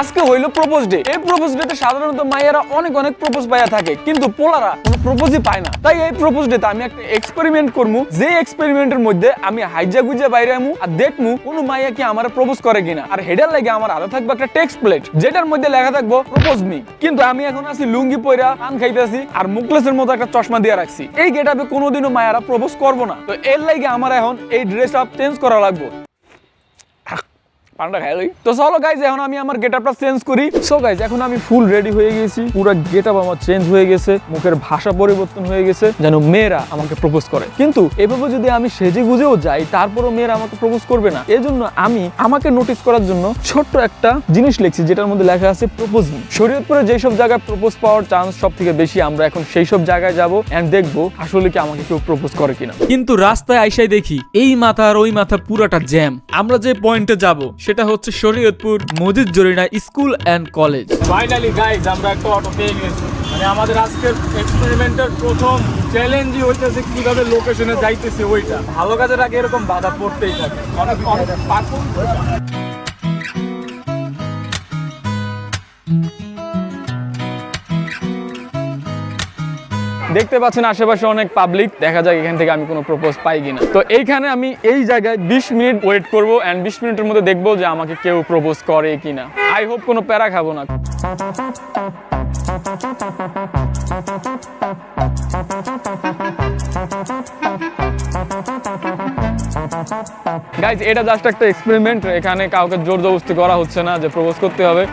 আজকে হইলো propose day. এই প্রপোজ ডেতে সাধারণত মাইয়ারা অনেক অনেক প্রপোজ পাইয়া থাকে, কিন্তু পোলারা কোনো প্রপোজই পায় না। তাই এই প্রপোজ ডেতে আমি একটা এক্সপেরিমেন্ট করবো, যে এক্সপেরিমেন্টের মধ্যে আমি হাইজা গুজা বাইরে আমু আর দেখমু কোনো মাইয়া কি আমার প্রপোজ করে কিনা। আর হেডার লাগে আমার আলাদা থাকবে একটা টেক্সট প্লেট, যেটার মধ্যে লেখা থাকবো প্রপোজ মি। কিন্তু আমি এখন আছি লুঙ্গি পয়রা, পান খাইতেছি আর মুখলেসের মতো একটা চশমা দিয়ে রাখছি। এই গেটআপে কোনোদিনও মায়ারা প্রপোজ করবো না। তো এর লাগে আমার এখন এই ড্রেস আপ চেঞ্জ করা লাগবে। তো চলো গাইজ, এখন আমি আমার গেটআপটা চেঞ্জ করি। সো গাইজ, এখন আমি ফুল রেডি হয়ে গেছি, পুরো গেটআপ আমার চেঞ্জ হয়ে গেছে, মুখের ভাষা পরিবর্তন হয়ে গেছে, যেন মেয়েরা আমাকে প্রপোজ করে। কিন্তু এভাবে যদি আমি সেজে গুজেও যাই, তারপরও মেয়েরা আমাকে প্রপোজ করবে না। এই জন্য আমি আমাকে নোটিস করার জন্য ছোট্ট একটা জিনিস লিখছি, যেটার মধ্যে লেখা আছে প্রপোজ মি। শরীয়তপুরে যেসব জায়গায় প্রপোজ পাওয়ার চান্স সব থেকে বেশি, আমরা এখন সেই সব জায়গায় যাবো এন্ড দেখবো আসলে কি আমাকে কেউ প্রপোজ করে কিনা। কিন্তু রাস্তায় আইসাই দেখি এই মাথা আর ওই মাথা পুরাটা জ্যাম। আমরা যে পয়েন্টে যাব সেটা হচ্ছে Shariatpur Majid Jarina school and college. Finally guys, আমরা একটা অটো পেয়ে গেছি। মানে আমাদের আজকের এক্সপেরিমেন্টের প্রথম চ্যালেঞ্জই হইতেছে কিভাবে লোকেশনে যাইতেছে। ওইটা ভালো কাজের আগে এরকম বাধা পড়তেই থাকে। অনেক পাকুন। দেখতে পাচ্ছেন আশেপাশে অনেক পাবলিক, দেখা যায় এখান থেকে আমি কোনো প্রপোজ পাই কিনা। তো এইখানে আমি এই জায়গায় 20 মিনিট ওয়েট করবো এন্ড 20 মিনিটের মধ্যে দেখবো যে আমাকে কেউ প্রপোজ করে কিনা। আই হোপ কোনো প্যারা খাবো না। গাইজ, এটা জাস্ট একটা এক্সপেরিমেন্ট। এখানে কাউকে জোর জবরদস্তি করা হচ্ছে না যে প্রপোজ করতে হবে।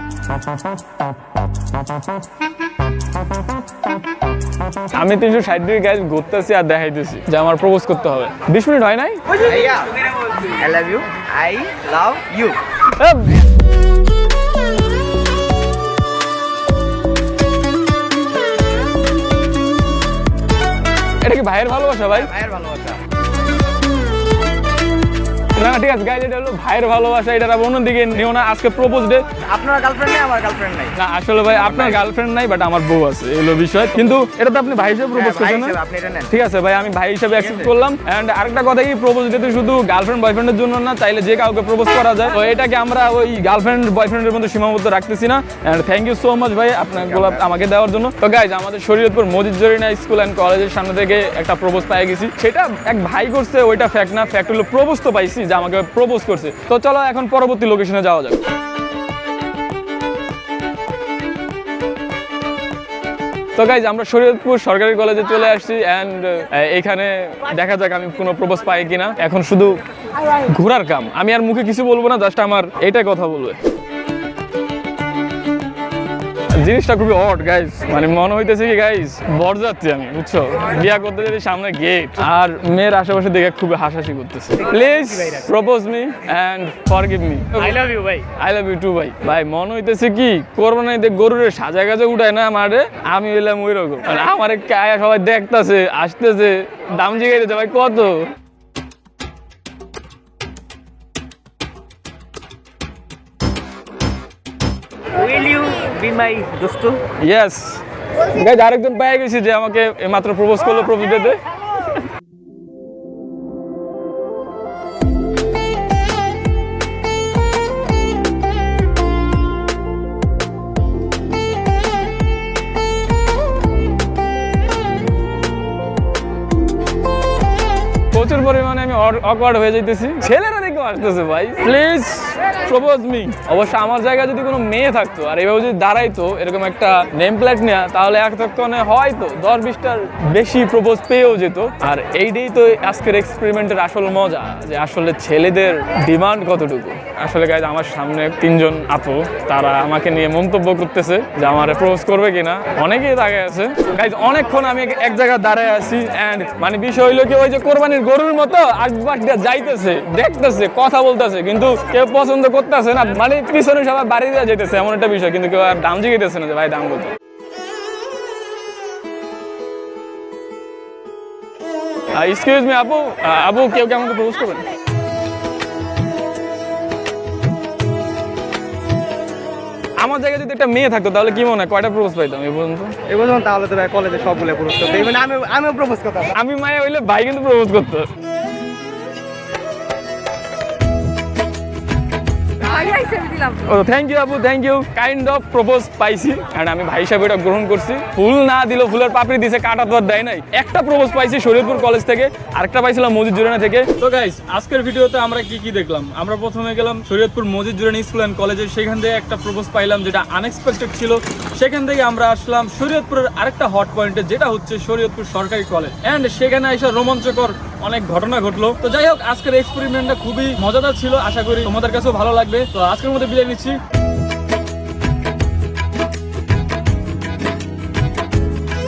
আমি 360 ডিগ্রি গাইজ ঘুরতেছি আর দেখাইতেছি যে আমার প্রপোজ করতে হবে। 20 মিনিট হয় নাই? I love you. I love you. এটা কি ভাইয়ের ভালোবাসা ভাই? ভাইয়ের ভালোবাসা। না ঠিক আছে গাইজ, এটা হলো ভাইয়ের ভালোবাসা, এটা অন্যদিকে নিও না। আজকে প্রপোজ ডে। আপনার গার্লফ্রেন্ড নেই, আমার গার্লফ্রেন্ড নাই। না আসলে ভাই, আপনার গার্লফ্রেন্ড নাই, বাট আমার বউ আছে, এগুলো বিষয়। কিন্তু এটা তো আপনি ভাই হিসেবে প্রপোজ করছেন না? আপনি এটা নেন। ঠিক আছে ভাই, আমি ভাই হিসেবে অ্যাকসেপ্ট করলাম। এন্ড আরেকটা কথা কি, প্রপোজ ডেতে শুধু গার্লফ্রেন্ড বয়ফ্রেন্ডের জন্য না, চাইলে যে কাউকে প্রপোজ করা যায়। তো এটাকে আমরা ওই গার্লফ্রেন্ড বয়ফ্রেন্ডের মধ্যে সীমাবদ্ধ রাখতেছি না। And thank you so much ভাই আপনার গোলাপ আমাকে দেওয়ার জন্য। তো গাইজ, আমাদের শরীয়তপুর মজিদ জরিনা স্কুল অ্যান্ড কলেজের সামনে থেকে একটা প্রপোজ পেয়ে গেছি। সেটা এক ভাই করছে, ওইটা ফ্যাক্ট না। ফ্যাক্ট হলো প্রপোজ তো পাইছি, যে আমাকে প্রপোজ করছে। তো চলো এখন পরবর্তী লোকেশনে যাওয়া যাক। তো গাইজ, আমরা শরীয়তপুর সরকারি কলেজে চলে আসছি এন্ড এখানে দেখা যাক আমি কোনো প্রপোজ পাই কিনা। এখন শুধু ঘোরার কাম, আমি আর মুখে কিছু বলবো না, জাস্ট আমার এটাই কথা বলবে। জিনিসটা খুবই অড গাইজ, মানে মনে হইতেছে কি গাইজ বরযাত্রী আমি, বুঝছো? বিয়া করতে যদি সামনে গেট আর মেয়ের আশেপাশে দেখে খুবই হাসাহাসি করতেছে। Please propose me and forgive me. I love you ভাই। আই লাভ ইউ টু ভাই। ভাই মনে হইতেছে কি কোরবানি দেখ গরুরে সাজা গাজা উঠায় না মারে, আমি এলাম ওই রকম। মানে আমার কায়া সবাই দেখতেছে, আসতেছে, দাম জিগাইতেছে ভাই কত। Will you be my দোস্তু? ইয়েস গাইজ, আরেকজন পেয়ে গেছি যে আমাকে মাত্র প্রপোজ করলো প্রপোজ ডেতে। প্রচুর পরিমাণে আমি অকওয়ার্ড হয়ে যাইতেছি। ছেলেরা দেখে আসতেছে ভাই, প্লিজ প্রপোজ মি। অবশ্য আমার জায়গায় যদি কোনো মেয়ে থাকতো আর এভাবে যদি দাঁড়াইতো এরকম একটা নেম প্লেট নেওয়া, তাহলে এতক্ষণে হয়তো 10-20টার বেশি প্রপোজ পেয়েও যেত। আর এইটাই তো আজকের এক্সপেরিমেন্টের আসল মজা, যে আসলে ছেলেদের ডিমান্ড কতটুকু। আসলে গাইজ, আমার সামনে 3জন আপু, তারা আমাকে নিয়ে মন্তব্য করতেছে যে আমার প্রপোজ করবে কিনা। অনেকেই তাকায় আছে গাইজ, অনেকক্ষণ আমি এক জায়গায় দাঁড়ায় আছি। এন্ড মানে বিষয় হইলো কি, ওই যে কোরবানির গরুর মতো আশপাশ দিয়ে যাইতেছে, দেখতেছে, কথা বলতেছে, কিন্তু কেউ পছন্দ করতেছে না। মানে পিছনে সবাই বাড়ি দিয়ে যেতেছে, এমন একটা বিষয়। কিন্তু কেউ আর দাম জিগাইতেছে না যে ভাই দাম কত। এক্সকিউজ মি আপু, আপু কেউ কি আমাকে প্রপোজ করবেন? আমার জায়গায় যদি একটা মেয়ে থাকতো তাহলে কি মনে হয় কয়টা প্রপোজ পাইতাম এই পর্যন্ত? এই বলুন তাহলে তো ভাই কলেজে সবগুলো প্রপোজ করতে। মানে আমিও প্রপোজ করতাম। আমি মায়া হইলে ভাই কিন্তু প্রপোজ করতো। আগে আইসে আমি দিলাম। ও থ্যাংক ইউ আপু, thank you. Kind of propose পাইছি কারণ আমি ভাই হিসাবে এটা গ্রহণ করছি। ফুল না দিলেও ফুলের পাপড়ি দিছে, কাটা তো আর দেয় নাই। একটা প্রপোজ পাইছি শরীয়তপুর কলেজ থেকে, আরেকটা পাইছিলাম মসজিদ জুরানা থেকে। তো গাইস আজকের ভিডিওতে আমরা কি কি দেখলাম, আমরা প্রথমে গেলাম শরীয়তপুর মসজিদ জুরানি স্কুল অ্যান্ড কলেজে, সেখান থেকে একটা প্রপোজ পাইলাম যেটা আনএক্সপেক্টেড ছিল। সেখান থেকে আমরা আসলাম শরীয়তপুরের আরেকটা হট পয়েন্টে, যেটা হচ্ছে শরীয়তপুর সরকারি কলেজ, এন্ড সেখানে এসে রোমাঞ্চকর অনেক ঘটনা ঘটলো। তো যাই হোক, আজকের এক্সপেরিমেন্টটা খুবই মজাদার ছিল, আশা করি তোমাদের কাছেও ভালো লাগবে। তো আজকের মধ্যে বিদায় নিচ্ছি।